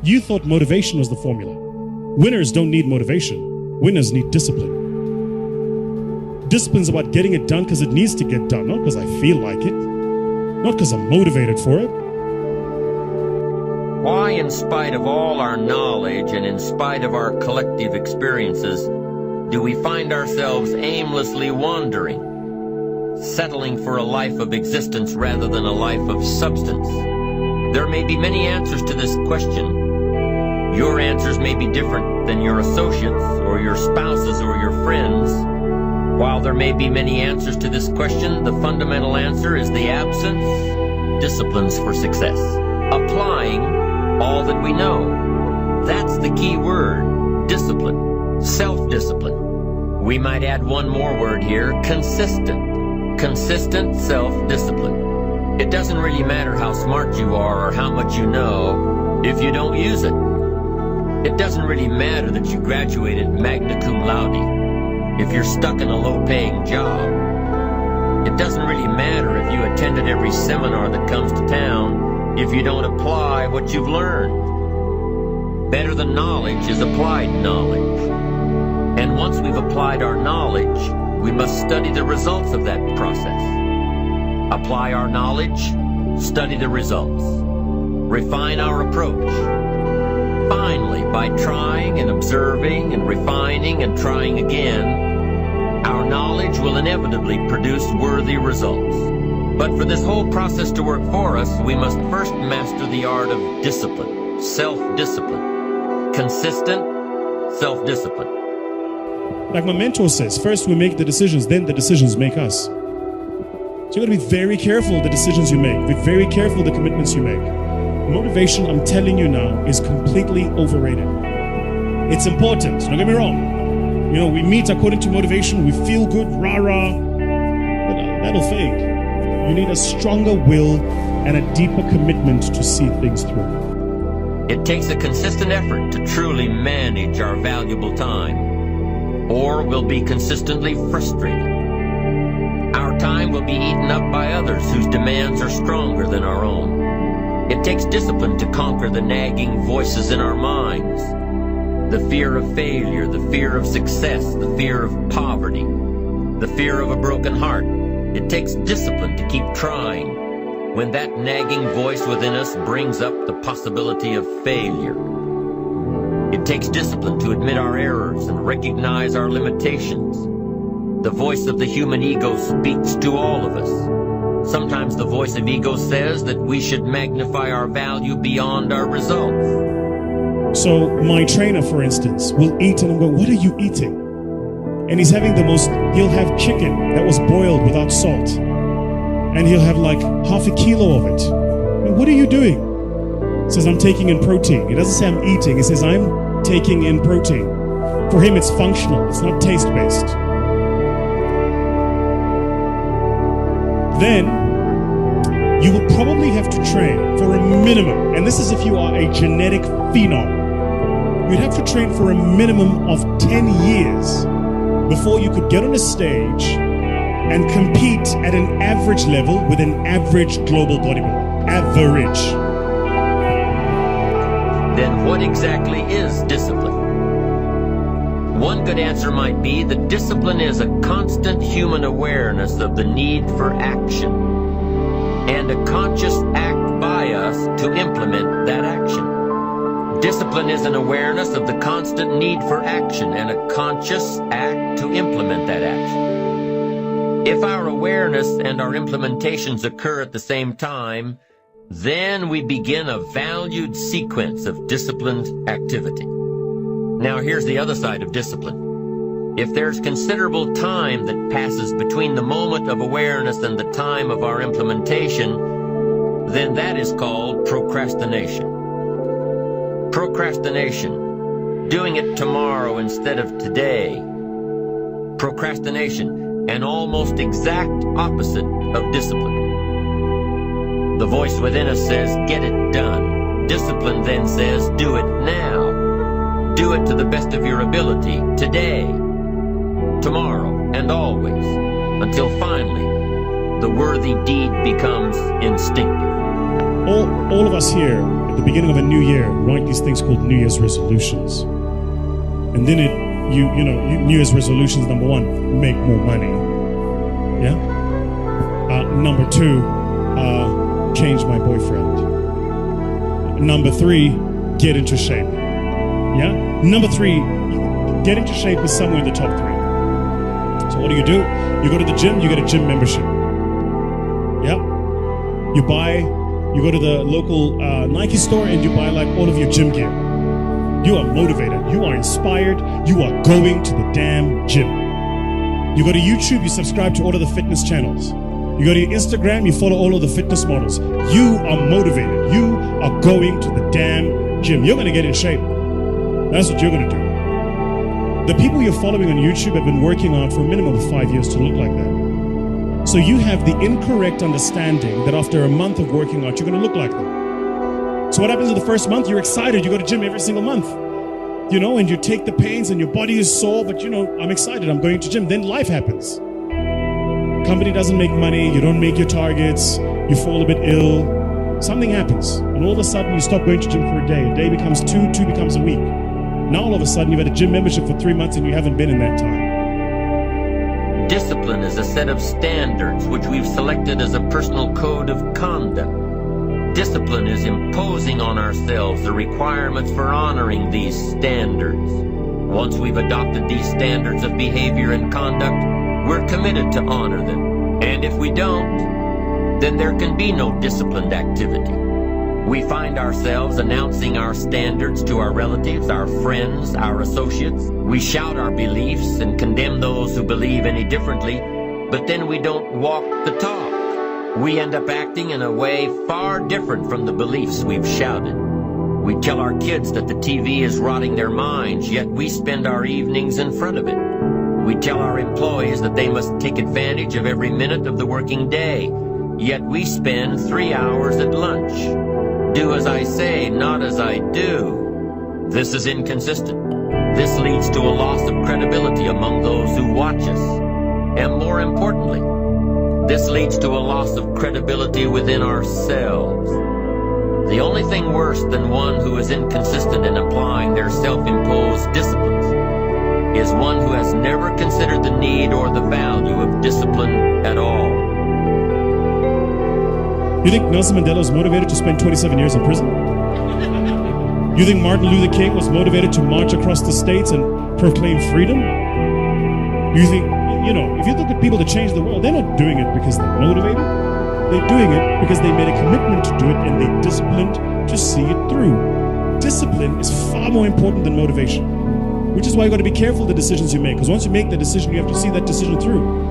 You thought motivation was the formula. Winners don't need motivation. Winners need discipline. Discipline's about getting it done because it needs to get done, not because I feel like it, not because I'm motivated for it. Why, in spite of all our knowledge and in spite of our collective experiences, do we find ourselves aimlessly wandering, settling for a life of existence rather than a life of substance? There may be many answers to this question. Your answers may be different than your associates or your spouses or your friends. While there may be many answers to this question, the fundamental answer is the absence of disciplines for success. Applying all that we know. That's the key word. Discipline. Self-discipline. We might add one more word here. Consistent. Consistent self-discipline. It doesn't really matter how smart you are or how much you know if you don't use it. It doesn't really matter that you graduated magna cum laude if you're stuck in a low-paying job. It doesn't really matter if you attended every seminar that comes to town if you don't apply what you've learned. Better than knowledge is applied knowledge. And once we've applied our knowledge, we must study the results of that process. Apply our knowledge, study the results. Refine our approach. Finally, by trying and observing and refining and trying again, our knowledge will inevitably produce worthy results. But for this whole process to work for us, we must first master the art of discipline, self-discipline, consistent self-discipline. Like my mentor says, first we make the decisions, then the decisions make us. So you got to be very careful the decisions you make. Be very careful the commitments you make. Motivation, I'm telling you now, is completely overrated. It's important, don't get me wrong. You know, we meet according to motivation, we feel good, rah-rah, but that'll fade. You need a stronger will and a deeper commitment to see things through. It takes a consistent effort to truly manage our valuable time, or we'll be consistently frustrated. Our time will be eaten up by others whose demands are stronger than our own. It takes discipline to conquer the nagging voices in our minds. The fear of failure, the fear of success, the fear of poverty, the fear of a broken heart. It takes discipline to keep trying when that nagging voice within us brings up the possibility of failure. It takes discipline to admit our errors and recognize our limitations. The voice of the human ego speaks to all of us. Sometimes the voice of ego says that we should magnify our value beyond our results. So my trainer, for instance, will eat and I'm going, what are you eating? And he's having he'll have chicken that was boiled without salt. And he'll have like half a kilo of it. And what are you doing? He says, I'm taking in protein. He doesn't say I'm eating. He says, I'm taking in protein. For him, it's functional. It's not taste-based. Then you will probably have to train for a minimum, and this is if you are a genetic phenom, you'd have to train for a minimum of 10 years before you could get on a stage and compete at an average level with an average global bodybuilder. Average. Then what exactly is discipline? One good answer might be that discipline is a constant human awareness of the need for action and a conscious act by us to implement that action. Discipline is an awareness of the constant need for action and a conscious act to implement that action. If our awareness and our implementations occur at the same time, then we begin a valued sequence of disciplined activity. Now here's the other side of discipline. If there's considerable time that passes between the moment of awareness and the time of our implementation, then that is called procrastination. Procrastination, doing it tomorrow instead of today. Procrastination, an almost exact opposite of discipline. The voice within us says, get it done. Discipline then says, do it now. Do it to the best of your ability, today, tomorrow, and always, until finally, the worthy deed becomes instinctive. All of us here at the beginning of a new year, write these things called New Year's resolutions. And then New Year's resolutions, number one, make more money. Yeah? Number two, change my boyfriend. Number three, get into shape. Yeah? Number three, get into shape is somewhere in the top three. So what do? You go to the gym, you get a gym membership. Yeah? You go to the local Nike store and you buy like all of your gym gear. You are motivated, you are inspired, you are going to the damn gym. You go to YouTube, you subscribe to all of the fitness channels. You go to your Instagram, you follow all of the fitness models. You are motivated, you are going to the damn gym. You're gonna get in shape. That's what you're gonna do. The people you're following on YouTube have been working on for a minimum of 5 years to look like that. So you have the incorrect understanding that after a month of working out, you're gonna look like them. So what happens in the first month? You're excited, you go to gym every single month. And you take the pains and your body is sore, but I'm excited, I'm going to gym. Then life happens. Company doesn't make money, you don't make your targets, you fall a bit ill, something happens. And all of a sudden you stop going to gym for a day becomes two becomes a week. Now all of a sudden you've had a gym membership for 3 months and you haven't been in that time. Discipline is a set of standards which we've selected as a personal code of conduct. Discipline is imposing on ourselves the requirements for honoring these standards. Once we've adopted these standards of behavior and conduct, we're committed to honor them. And if we don't, then there can be no disciplined activity. We find ourselves announcing our standards to our relatives, our friends, our associates. We shout our beliefs and condemn those who believe any differently, but then we don't walk the talk. We end up acting in a way far different from the beliefs we've shouted. We tell our kids that the TV is rotting their minds, yet we spend our evenings in front of it. We tell our employees that they must take advantage of every minute of the working day, yet we spend 3 hours at lunch. Do as I say, not as I do. This is inconsistent. This leads to a loss of credibility among those who watch us. And more importantly, this leads to a loss of credibility within ourselves. The only thing worse than one who is inconsistent in applying their self-imposed disciplines is one who has never considered the need or the value of discipline at all. You think Nelson Mandela was motivated to spend 27 years in prison? You think Martin Luther King was motivated to march across the states and proclaim freedom? You think, if you look at people that change the world, they're not doing it because they're motivated. They're doing it because they made a commitment to do it and they disciplined to see it through. Discipline is far more important than motivation, which is why you got to be careful of the decisions you make, because once you make the decision, you have to see that decision through.